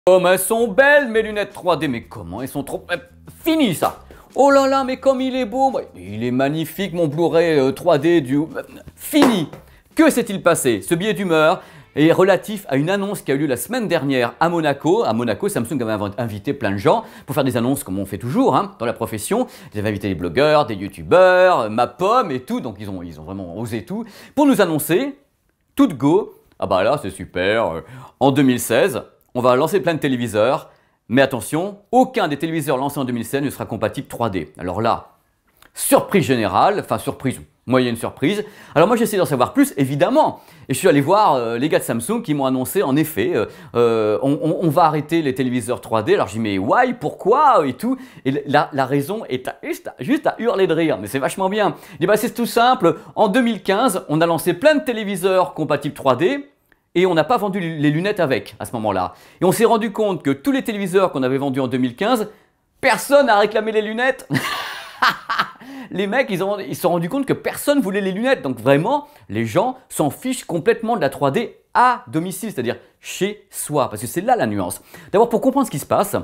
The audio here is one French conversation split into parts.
Comme elles sont belles mes lunettes 3D, mais comment elles sont trop... Fini ça. Oh là là, mais comme il est beau, il est magnifique mon Blu-ray 3D du... Fini. Que s'est-il passé? Ce billet d'humeur est relatif à une annonce qui a eu lieu la semaine dernière à Monaco. À Monaco, Samsung avait invité plein de gens pour faire des annonces comme on fait toujours dans la profession. Ils avaient invité des blogueurs, des youtubeurs, ma pomme et tout, donc ils ont vraiment osé tout, pour nous annoncer, tout de go, ah bah là c'est super, en 2016, on va lancer plein de téléviseurs, mais attention, aucun des téléviseurs lancés en 2016 ne sera compatible 3D. Alors là, surprise générale, enfin surprise, moyenne surprise. Alors moi j'ai essayé d'en savoir plus, évidemment, et je suis allé voir les gars de Samsung qui m'ont annoncé en effet, on va arrêter les téléviseurs 3D. Alors j'ai dit mais why, pourquoi et tout, et la raison est juste à hurler de rire, mais c'est vachement bien. Et bah, c'est tout simple, en 2015 on a lancé plein de téléviseurs compatibles 3D, et on n'a pas vendu les lunettes avec à ce moment-là. Et on s'est rendu compte que tous les téléviseurs qu'on avait vendus en 2015, personne n'a réclamé les lunettes. Les mecs, ils se sont rendus compte que personne voulait les lunettes. Donc vraiment, les gens s'en fichent complètement de la 3D à domicile, c'est-à-dire chez soi. Parce que c'est là la nuance. D'abord, pour comprendre ce qui se passe,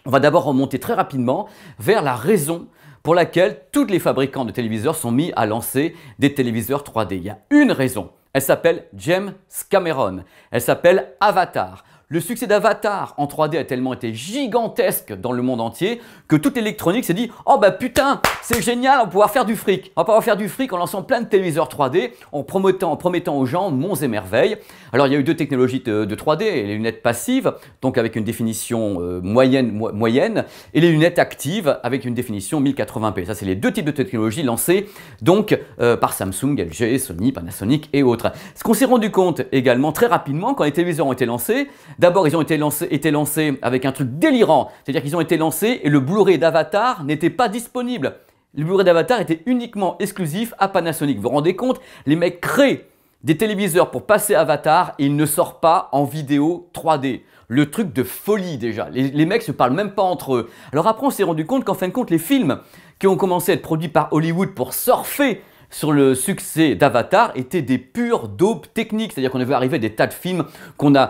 on va d'abord remonter très rapidement vers la raison pour laquelle tous les fabricants de téléviseurs sont mis à lancer des téléviseurs 3D. Il y a une raison. Elle s'appelle James Cameron. Elle s'appelle Avatar. Le succès d'Avatar en 3D a tellement été gigantesque dans le monde entier que toute l'électronique s'est dit « Oh bah putain, c'est génial, on va pouvoir faire du fric. On va pouvoir faire du fric en lançant plein de téléviseurs 3D, en promettant aux gens monts et merveilles. » Alors il y a eu deux technologies de 3D, les lunettes passives, donc avec une définition moyenne, et les lunettes actives avec une définition 1080p. Ça c'est les deux types de technologies lancées donc par Samsung, LG, Sony, Panasonic et autres. Ce qu'on s'est rendu compte également très rapidement quand les téléviseurs ont été lancés, d'abord, ils ont été lancés avec un truc délirant. C'est-à-dire qu'ils ont été lancés et le Blu-ray d'Avatar n'était pas disponible. Le Blu-ray d'Avatar était uniquement exclusif à Panasonic. Vous vous rendez compte? Les mecs créent des téléviseurs pour passer Avatar et il ne sort pas en vidéo 3D. Le truc de folie déjà. Les mecs se parlent même pas entre eux. Alors après, on s'est rendu compte qu'en fin de compte, les films qui ont commencé à être produits par Hollywood pour surfer sur le succès d'Avatar étaient des pures daubes techniques. C'est-à-dire qu'on avait arrivé à des tas de films qu'on a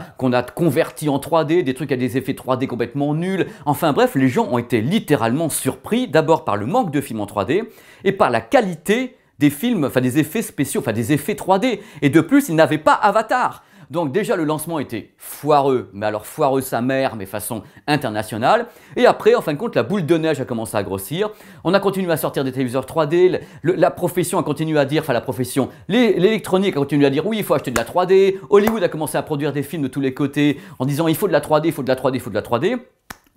convertis en 3D, des trucs à des effets 3D complètement nuls. Enfin bref, les gens ont été littéralement surpris, d'abord par le manque de films en 3D et par la qualité des films, enfin des effets spéciaux, enfin des effets 3D. Et de plus, ils n'avaient pas Avatar. Donc déjà le lancement était foireux, mais alors foireux sa mère, mais façon internationale. Et après, en fin de compte, la boule de neige a commencé à grossir. On a continué à sortir des téléviseurs 3D, la profession a continué à dire, enfin la profession, l'électronique a continué à dire oui, il faut acheter de la 3D. Hollywood a commencé à produire des films de tous les côtés en disant il faut de la 3D, il faut de la 3D, il faut de la 3D.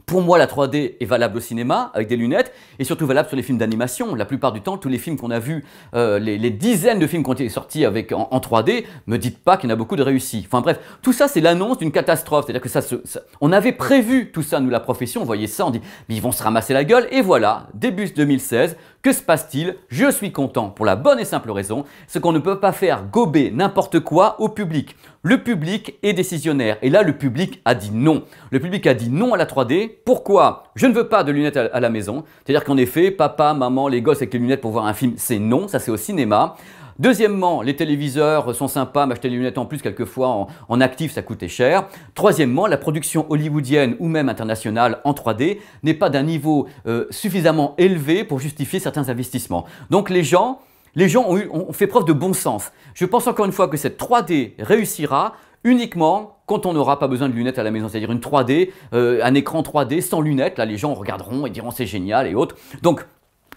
Pour moi, la 3D est valable au cinéma avec des lunettes et surtout valable sur les films d'animation. La plupart du temps, tous les films qu'on a vus, les dizaines de films qui ont été sortis en 3D, me dites pas qu'il y en a beaucoup de réussis. Enfin bref, tout ça, c'est l'annonce d'une catastrophe. C'est-à-dire que on avait prévu tout ça, nous, la profession. On voyait ça, on dit, mais ils vont se ramasser la gueule. Et voilà, début 2016, que se passe-t-il? Je suis content pour la bonne et simple raison, c'est qu'on ne peut pas faire gober n'importe quoi au public. Le public est décisionnaire et là le public a dit non. Le public a dit non à la 3D. Pourquoi? Je ne veux pas de lunettes à la maison. C'est-à-dire qu'en effet, papa, maman, les gosses avec les lunettes pour voir un film, c'est non, ça c'est au cinéma. Deuxièmement, les téléviseurs sont sympas, m'acheter les lunettes en plus quelquefois en actif ça coûtait cher. Troisièmement, la production hollywoodienne ou même internationale en 3D n'est pas d'un niveau suffisamment élevé pour justifier certains investissements. Donc les gens ont fait preuve de bon sens. Je pense encore une fois que cette 3D réussira uniquement quand on n'aura pas besoin de lunettes à la maison. C'est-à-dire une 3D, un écran 3D sans lunettes. Là, les gens regarderont et diront c'est génial et autres. Donc,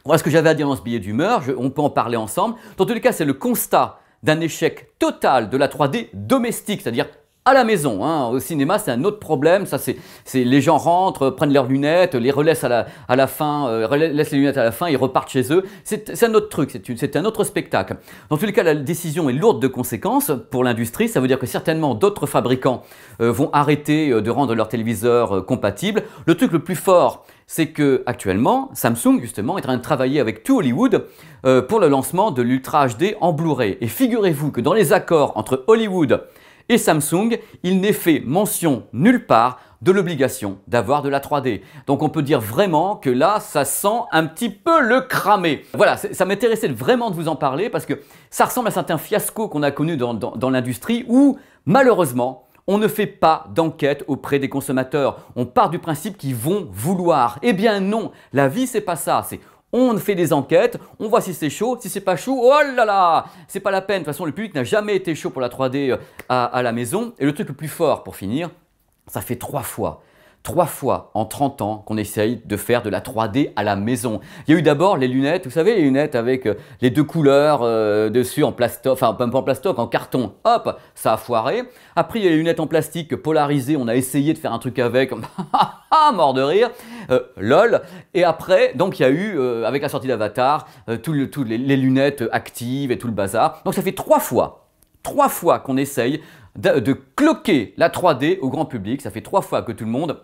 voilà ce que j'avais à dire dans ce billet d'humeur. On peut en parler ensemble. Dans tous les cas, c'est le constat d'un échec total de la 3D domestique, c'est-à-dire à la maison. Au cinéma, c'est un autre problème. Ça, c'est les gens rentrent, prennent leurs lunettes, les relaissent à la fin, laissent les lunettes à la fin, ils repartent chez eux. C'est un autre truc, c'est un autre spectacle. Dans tous les cas, la décision est lourde de conséquences pour l'industrie. Ça veut dire que certainement d'autres fabricants vont arrêter de rendre leurs téléviseurs compatibles. Le truc le plus fort, c'est que actuellement, Samsung justement est en train de travailler avec tout Hollywood pour le lancement de l'Ultra HD en Blu-ray. Et figurez-vous que dans les accords entre Hollywood et Samsung, il n'est fait mention nulle part de l'obligation d'avoir de la 3D. Donc on peut dire vraiment que là, ça sent un petit peu le cramé. Voilà, ça m'intéressait vraiment de vous en parler parce que ça ressemble à certains fiascos qu'on a connus dans l'industrie où malheureusement, On ne fait pas d'enquête auprès des consommateurs. On part du principe qu'ils vont vouloir. Eh bien non, la vie c'est pas ça. C'est on fait des enquêtes, on voit si c'est chaud, si c'est pas chaud, oh là là, c'est pas la peine. De toute façon, le public n'a jamais été chaud pour la 3D à la maison. Et le truc le plus fort pour finir, ça fait 3 fois. 3 fois en 30 ans qu'on essaye de faire de la 3D à la maison. Il y a eu d'abord les lunettes, vous savez, les lunettes avec les 2 couleurs dessus en plastoc, enfin pas en plastoc, en carton. Hop, ça a foiré. Après, il y a les lunettes en plastique polarisées, on a essayé de faire un truc avec, mort de rire, lol. Et après, donc il y a eu, avec la sortie d'Avatar, toutes les lunettes actives et tout le bazar. Donc ça fait 3 fois qu'on essaye de cloquer la 3D au grand public. Ça fait 3 fois que tout le monde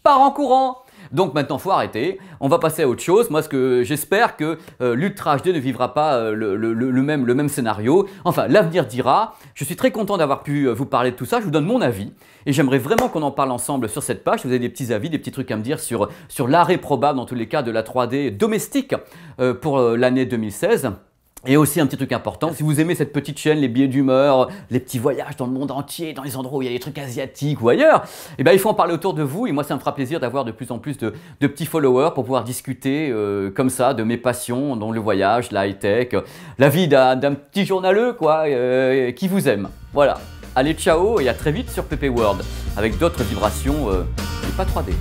part en courant. Donc maintenant, il faut arrêter. On va passer à autre chose. Moi, j'espère que l'Ultra HD ne vivra pas le même scénario. Enfin, l'avenir dira. Je suis très content d'avoir pu vous parler de tout ça. Je vous donne mon avis. Et j'aimerais vraiment qu'on en parle ensemble sur cette page. Si vous avez des petits avis, des petits trucs à me dire sur l'arrêt probable, dans tous les cas, de la 3D domestique pour l'année 2016. Et aussi un petit truc important, si vous aimez cette petite chaîne, les billets d'humeur, les petits voyages dans le monde entier, dans les endroits où il y a des trucs asiatiques ou ailleurs, eh bien il faut en parler autour de vous et moi ça me fera plaisir d'avoir de plus en plus de petits followers pour pouvoir discuter comme ça de mes passions, dont le voyage, la high-tech, la vie d'un petit journaleux quoi, qui vous aime. Voilà, allez ciao et à très vite sur PP World avec d'autres vibrations mais pas 3D.